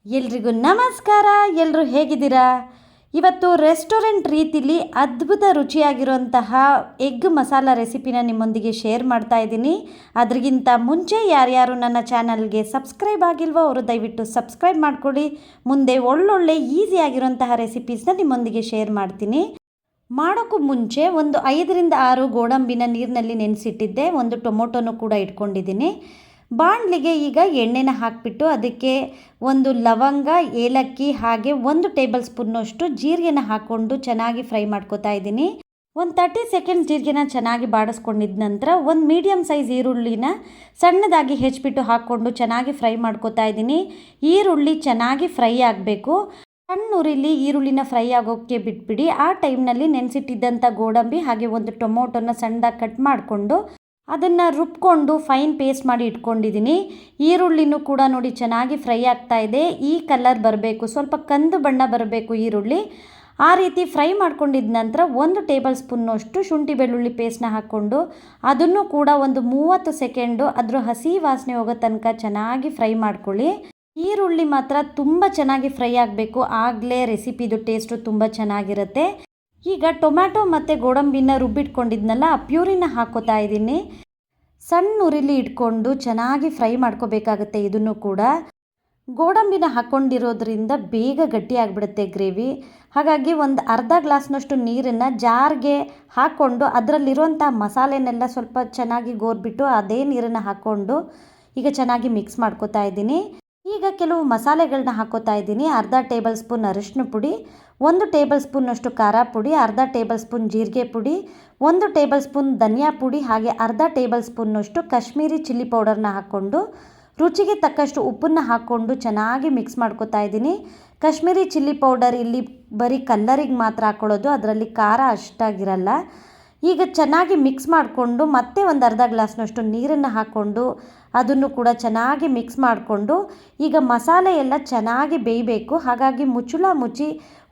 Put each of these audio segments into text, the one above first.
ಎಲ್ರಿಗೂ ನಮಸ್ಕಾರ. ಎಲ್ಲರೂ ಹೇಗಿದ್ದೀರಾ? ಇವತ್ತು ರೆಸ್ಟೋರೆಂಟ್ ರೀತಿಲಿ ಅದ್ಭುತ ರುಚಿಯಾಗಿರುವಂತಹ ಎಗ್ ಮಸಾಲ ರೆಸಿಪಿನ ನಿಮ್ಮೊಂದಿಗೆ ಶೇರ್ ಮಾಡ್ತಾ ಇದ್ದೀನಿ. ಅದರಿಗಿಂತ ಮುಂಚೆ ಯಾರ್ಯಾರು ನನ್ನ ಚಾನಲ್ಗೆ ಸಬ್ಸ್ಕ್ರೈಬ್ ಆಗಿಲ್ವೋ ಅವರು ದಯವಿಟ್ಟು ಸಬ್ಸ್ಕ್ರೈಬ್ ಮಾಡ್ಕೊಳ್ಳಿ. ಮುಂದೆ ಒಳ್ಳೊಳ್ಳೆ ಈಸಿಯಾಗಿರುವಂತಹ ರೆಸಿಪೀಸ್ನ ನಿಮ್ಮೊಂದಿಗೆ ಶೇರ್ ಮಾಡ್ತೀನಿ. ಮಾಡೋಕ್ಕೂ ಮುಂಚೆ ಒಂದು 5ರಿಂದ 6 ಗೋಡಂಬಿನ ನೀರಿನಲ್ಲಿ ನೆನೆಸಿಟ್ಟಿದ್ದೆ. ಒಂದು ಟೊಮೊಟೊನೂ ಕೂಡ ಇಟ್ಕೊಂಡಿದ್ದೀನಿ. ಬಾಣಲಿಗೆ ಈಗ ಎಣ್ಣೆನ ಹಾಕಿಬಿಟ್ಟು ಅದಕ್ಕೆ ಒಂದು ಲವಂಗ, ಏಲಕ್ಕಿ ಹಾಗೆ 1 ಟೇಬಲ್ ಸ್ಪೂನ್ನಷ್ಟು ಜೀರಿಗೆನ ಹಾಕ್ಕೊಂಡು ಚೆನ್ನಾಗಿ ಫ್ರೈ ಮಾಡ್ಕೋತಾ ಇದ್ದೀನಿ. ಒಂದು 30 ಸೆಕೆಂಡ್ಸ್ ಜೀರಿಗೆನ ಚೆನ್ನಾಗಿ ಬಾಡಿಸ್ಕೊಂಡಿದ ನಂತರ ಒಂದು ಮೀಡಿಯಮ್ ಸೈಜ್ ಈರುಳ್ಳಿನ ಸಣ್ಣದಾಗಿ ಹೆಚ್ಚಿಬಿಟ್ಟು ಹಾಕ್ಕೊಂಡು ಚೆನ್ನಾಗಿ ಫ್ರೈ ಮಾಡ್ಕೋತಾ ಇದ್ದೀನಿ. ಈರುಳ್ಳಿ ಚೆನ್ನಾಗಿ ಫ್ರೈ ಆಗಬೇಕು. ಸಣ್ಣ ಉರಿಲಿ ಈರುಳ್ಳಿನ ಫ್ರೈ ಆಗೋಕ್ಕೆ ಬಿಟ್ಬಿಡಿ. ಆ ಟೈಮ್ನಲ್ಲಿ ನೆನೆಸಿಟ್ಟಿದ್ದಂಥ ಗೋಡಂಬಿ ಹಾಗೆ ಒಂದು ಟೊಮೊಟೊನ ಸಣ್ಣದಾಗಿ ಕಟ್ ಮಾಡಿಕೊಂಡು ಅದನ್ನು ರುಬ್ಕೊಂಡು ಫೈನ್ ಪೇಸ್ಟ್ ಮಾಡಿ ಇಟ್ಕೊಂಡಿದ್ದೀನಿ. ಈರುಳ್ಳಿನೂ ಕೂಡ ನೋಡಿ ಚೆನ್ನಾಗಿ ಫ್ರೈ ಆಗ್ತಾ ಇದೆ. ಈ ಕಲರ್ ಬರಬೇಕು, ಸ್ವಲ್ಪ ಕಂದು ಬಣ್ಣ ಬರಬೇಕು ಈರುಳ್ಳಿ. ಆ ರೀತಿ ಫ್ರೈ ಮಾಡ್ಕೊಂಡಿದ್ದ ನಂತರ 1 ಟೇಬಲ್ ಸ್ಪೂನ್ನಷ್ಟು ಶುಂಠಿ ಬೆಳ್ಳುಳ್ಳಿ ಪೇಸ್ಟ್ನ ಹಾಕ್ಕೊಂಡು ಅದನ್ನು ಕೂಡ ಒಂದು 30 ಸೆಕೆಂಡು ಅದರ ಹಸಿ ವಾಸನೆ ಹೋಗೋ ತನಕ ಚೆನ್ನಾಗಿ ಫ್ರೈ ಮಾಡ್ಕೊಳ್ಳಿ. ಈರುಳ್ಳಿ ಮಾತ್ರ ತುಂಬ ಚೆನ್ನಾಗಿ ಫ್ರೈ ಆಗಬೇಕು, ಆಗಲೇ ರೆಸಿಪಿದು ಟೇಸ್ಟು ತುಂಬ ಚೆನ್ನಾಗಿರುತ್ತೆ. ಈಗ ಟೊಮ್ಯಾಟೊ ಮತ್ತು ಗೋಡಂಬಿನ ರುಬ್ಬಿಟ್ಕೊಂಡಿದ್ನಲ್ಲ ಆ ಪ್ಯೂರಿನ ಹಾಕ್ಕೋತಾ ಇದ್ದೀನಿ. ಸಣ್ಣ ಉರಿಲಿ ಇಟ್ಕೊಂಡು ಚೆನ್ನಾಗಿ ಫ್ರೈ ಮಾಡ್ಕೋಬೇಕಾಗತ್ತೆ. ಇದನ್ನು ಕೂಡ ಗೋಡಂಬಿನ ಹಾಕ್ಕೊಂಡಿರೋದ್ರಿಂದ ಬೇಗ ಗಟ್ಟಿ ಆಗಿಬಿಡುತ್ತೆ ಗ್ರೇವಿ. ಹಾಗಾಗಿ ಒಂದು ಅರ್ಧ ಗ್ಲಾಸ್ನಷ್ಟು ನೀರನ್ನು ಜಾರ್ಗೆ ಹಾಕ್ಕೊಂಡು ಅದರಲ್ಲಿರುವಂಥ ಮಸಾಲೆನೆಲ್ಲ ಸ್ವಲ್ಪ ಚೆನ್ನಾಗಿ ಗೋರ್ಬಿಟ್ಟು ಅದೇ ನೀರನ್ನು ಹಾಕ್ಕೊಂಡು ಈಗ ಚೆನ್ನಾಗಿ ಮಿಕ್ಸ್ ಮಾಡ್ಕೋತಾ ಇದ್ದೀನಿ. ಈಗ ಕೆಲವು ಮಸಾಲೆಗಳನ್ನ ಹಾಕ್ಕೋತಾ ಇದ್ದೀನಿ. ಅರ್ಧ ಟೇಬಲ್ ಸ್ಪೂನ್ ಅರಿಶಿನ ಪುಡಿ, 1 ಟೇಬಲ್ ಸ್ಪೂನ್ನಷ್ಟು ಖಾರ ಪುಡಿ, ಅರ್ಧ ಟೇಬಲ್ ಸ್ಪೂನ್ ಜೀರಿಗೆ ಪುಡಿ, 1 ಟೇಬಲ್ ಸ್ಪೂನ್ ಧನಿಯಾ ಪುಡಿ ಹಾಗೆ ಅರ್ಧ ಟೇಬಲ್ ಸ್ಪೂನ್ನಷ್ಟು ಕಾಶ್ಮೀರಿ ಚಿಲ್ಲಿ ಪೌಡರ್ನ ಹಾಕ್ಕೊಂಡು ರುಚಿಗೆ ತಕ್ಕಷ್ಟು ಉಪ್ಪನ್ನು ಹಾಕ್ಕೊಂಡು ಚೆನ್ನಾಗಿ ಮಿಕ್ಸ್ ಮಾಡ್ಕೋತಾ ಇದ್ದೀನಿ. ಕಾಶ್ಮೀರಿ ಚಿಲ್ಲಿ ಪೌಡರ್ ಇಲ್ಲಿ ಬರೀ ಕಲ್ಲರಿಗೆ ಮಾತ್ರ ಹಾಕ್ಕೊಳ್ಳೋದು, ಅದರಲ್ಲಿ ಖಾರ ಅಷ್ಟಾಗಿರಲ್ಲ. ಈಗ ಚೆನ್ನಾಗಿ ಮಿಕ್ಸ್ ಮಾಡಿಕೊಂಡು ಮತ್ತೆ ಒಂದು ಅರ್ಧ ಗ್ಲಾಸ್ನಷ್ಟು ನೀರನ್ನು ಹಾಕ್ಕೊಂಡು ಅದನ್ನು ಕೂಡ ಚೆನ್ನಾಗಿ ಮಿಕ್ಸ್ ಮಾಡಿಕೊಂಡು ಈಗ ಮಸಾಲೆ ಎಲ್ಲ ಚೆನ್ನಾಗಿ ಬೇಯಬೇಕು. ಹಾಗಾಗಿ ಮುಚ್ಚಳ ಮುಚ್ಚಿ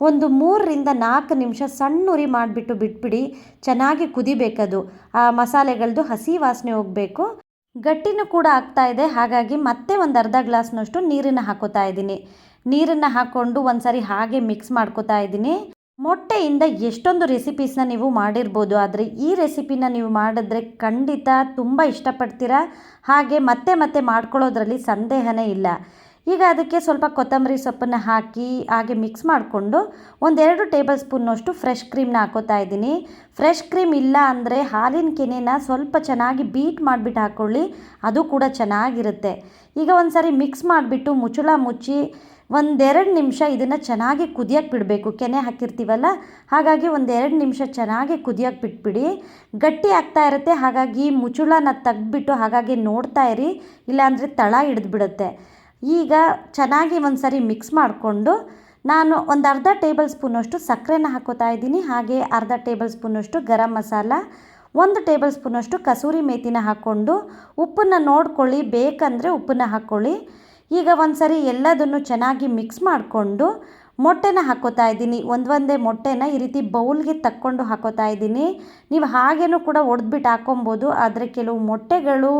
ಒಂದು 3ರಿಂದ 4 ನಿಮಿಷ ಸಣ್ಣ ಉರಿ ಮಾಡಿಬಿಟ್ಟು ಬಿಟ್ಬಿಡಿ. ಚೆನ್ನಾಗಿ ಕುದಿಬೇಕದು, ಆ ಮಸಾಲೆಗಳದ್ದು ಹಸಿ ವಾಸನೆ ಹೋಗಬೇಕು. ಗಟ್ಟಿನೂ ಕೂಡ ಆಗ್ತಾ ಇದೆ. ಹಾಗಾಗಿ ಮತ್ತೆ ಒಂದು ಅರ್ಧ ಗ್ಲಾಸ್ನಷ್ಟು ನೀರನ್ನು ಹಾಕೋತಾ ಇದ್ದೀನಿ. ನೀರನ್ನು ಹಾಕ್ಕೊಂಡು ಒಂದು ಸಾರಿ ಹಾಗೆ ಮಿಕ್ಸ್ ಮಾಡ್ಕೋತಾ ಇದ್ದೀನಿ. ಮೊಟ್ಟೆಯಿಂದ ಎಷ್ಟೊಂದು ರೆಸಿಪೀಸ್ನ ನೀವು ಮಾಡಿರ್ಬೋದು, ಆದರೆ ಈ ರೆಸಿಪಿನ ನೀವು ಮಾಡಿದ್ರೆ ಖಂಡಿತ ತುಂಬ ಇಷ್ಟಪಡ್ತೀರಾ. ಹಾಗೆ ಮತ್ತೆ ಮತ್ತೆ ಮಾಡ್ಕೊಳ್ಳೋದ್ರಲ್ಲಿ ಸಂದೇಹನೇ ಇಲ್ಲ. ಈಗ ಅದಕ್ಕೆ ಸ್ವಲ್ಪ ಕೊತ್ತಂಬರಿ ಸೊಪ್ಪನ್ನು ಹಾಕಿ ಹಾಗೆ ಮಿಕ್ಸ್ ಮಾಡಿಕೊಂಡು 1-2 ಟೇಬಲ್ ಸ್ಪೂನ್ನಷ್ಟು ಫ್ರೆಶ್ ಕ್ರೀಮ್ನ ಹಾಕೋತಾ ಇದ್ದೀನಿ. ಫ್ರೆಶ್ ಕ್ರೀಮ್ ಇಲ್ಲ ಅಂದರೆ ಹಾಲಿನ ಕೆನೆನ ಸ್ವಲ್ಪ ಚೆನ್ನಾಗಿ ಬೀಟ್ ಮಾಡಿಬಿಟ್ಟು ಹಾಕ್ಕೊಳ್ಳಿ, ಅದು ಕೂಡ ಚೆನ್ನಾಗಿರುತ್ತೆ. ಈಗ ಒಂದು ಸಾರಿ ಮಿಕ್ಸ್ ಮಾಡಿಬಿಟ್ಟು ಮುಚ್ಚಳ ಮುಚ್ಚಿ 1-2 ನಿಮಿಷ ಇದನ್ನು ಚೆನ್ನಾಗಿ ಕುದಿಯೋಕ್ಕೆ ಬಿಡಬೇಕು. ಕೆನೆ ಹಾಕಿರ್ತೀವಲ್ಲ, ಹಾಗಾಗಿ 1-2 ನಿಮಿಷ ಚೆನ್ನಾಗಿ ಕುದಿಯೋಕ್ಕೆ ಬಿಟ್ಬಿಡಿ. ಗಟ್ಟಿ ಆಗ್ತಾ ಇರುತ್ತೆ. ಹಾಗಾಗಿ ಮುಚ್ಚಳನ ತೆಗ್ದುಬಿಟ್ಟು ಹಾಗಾಗಿ ನೋಡ್ತಾ ಇರಿ, ಇಲ್ಲಾಂದರೆ ತಳ ಹಿಡಿದ್ಬಿಡುತ್ತೆ. ಈಗ ಚೆನ್ನಾಗಿ ಒಂದು ಸಾರಿ ಮಿಕ್ಸ್ ಮಾಡಿಕೊಂಡು ನಾನು ಒಂದು ಅರ್ಧ ಟೇಬಲ್ ಸ್ಪೂನಷ್ಟು ಸಕ್ಕರೆನ ಹಾಕೋತಾ ಇದ್ದೀನಿ. ಹಾಗೆ ಅರ್ಧ ಟೇಬಲ್ ಸ್ಪೂನಷ್ಟು ಗರಂ ಮಸಾಲ, 1 ಟೇಬಲ್ ಸ್ಪೂನಷ್ಟು ಕಸೂರಿ ಮೇಥಿನ ಹಾಕ್ಕೊಂಡು ಉಪ್ಪನ್ನು ನೋಡ್ಕೊಳ್ಳಿ, ಬೇಕಂದರೆ ಉಪ್ಪನ್ನು ಹಾಕ್ಕೊಳ್ಳಿ. ಈಗ ಒಂದು ಸಾರಿ ಎಲ್ಲದನ್ನು ಚೆನ್ನಾಗಿ ಮಿಕ್ಸ್ ಮಾಡಿಕೊಂಡು ಮೊಟ್ಟೆನ ಹಾಕ್ಕೋತಾ ಇದ್ದೀನಿ. ಒಂದೇ ಮೊಟ್ಟೆನ ಈ ರೀತಿ ಬೌಲ್ಗೆ ತಕ್ಕೊಂಡು ಹಾಕೋತಾ ಇದ್ದೀನಿ. ನೀವು ಹಾಗೇನೂ ಕೂಡ ಒಡೆದ್ಬಿಟ್ಟು ಹಾಕ್ಕೊಬೋದು, ಆದರೆ ಕೆಲವು ಮೊಟ್ಟೆಗಳು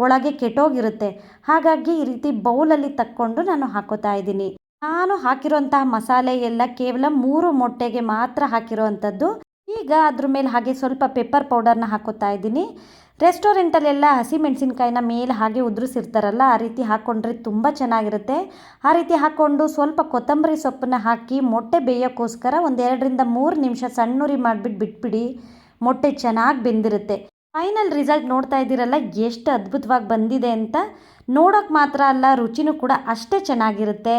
ಒಳಗೆ ಕೆಟ್ಟೋಗಿರುತ್ತೆ. ಹಾಗಾಗಿ ಈ ರೀತಿ ಬೌಲಲ್ಲಿ ತಕ್ಕೊಂಡು ನಾನು ಹಾಕೋತಾ ಇದ್ದೀನಿ. ನಾನು ಹಾಕಿರೋಂತಹ ಮಸಾಲೆ ಎಲ್ಲ ಕೇವಲ 3 ಮೊಟ್ಟೆಗೆ ಮಾತ್ರ ಹಾಕಿರೋವಂಥದ್ದು. ಈಗ ಅದ್ರ ಮೇಲೆ ಹಾಗೆ ಸ್ವಲ್ಪ ಪೆಪ್ಪರ್ ಪೌಡರ್ನ ಹಾಕೋತಾ ಇದ್ದೀನಿ. ರೆಸ್ಟೋರೆಂಟಲ್ಲೆಲ್ಲ ಹಸಿಮೆಣಸಿನ್ಕಾಯಿನ ಮೇಲೆ ಹಾಗೆ ಉದುರಿಸಿರ್ತಾರಲ್ಲ, ಆ ರೀತಿ ಹಾಕ್ಕೊಂಡ್ರೆ ತುಂಬ ಚೆನ್ನಾಗಿರುತ್ತೆ. ಆ ರೀತಿ ಹಾಕ್ಕೊಂಡು ಸ್ವಲ್ಪ ಕೊತ್ತಂಬರಿ ಸೊಪ್ಪನ್ನು ಹಾಕಿ ಮೊಟ್ಟೆ ಬೇಯೋಕ್ಕೋಸ್ಕರ 1-2ರಿಂದ 3 ನಿಮಿಷ ಸಣ್ಣುರಿ ಮಾಡಿಬಿಟ್ಟು ಬಿಟ್ಬಿಡಿ. ಮೊಟ್ಟೆ ಚೆನ್ನಾಗಿ ಬೆಂದಿರುತ್ತೆ. ಫೈನಲ್ ರಿಸಲ್ಟ್ ನೋಡ್ತಾ ಇದ್ದೀರಲ್ಲ ಎಷ್ಟು ಅದ್ಭುತವಾಗಿ ಬಂದಿದೆ ಅಂತ. ನೋಡೋಕ್ಕೆ ಮಾತ್ರ ಅಲ್ಲ, ರುಚಿನೂ ಕೂಡ ಅಷ್ಟೇ ಚೆನ್ನಾಗಿರುತ್ತೆ.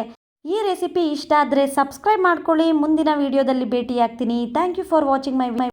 ಈ ರೆಸಿಪಿ ಇಷ್ಟ ಆದರೆ ಸಬ್ಸ್ಕ್ರೈಬ್ ಮಾಡ್ಕೊಳ್ಳಿ. ಮುಂದಿನ ವಿಡಿಯೋದಲ್ಲಿ ಭೇಟಿಯಾಗ್ತೀನಿ. Thank you for watching my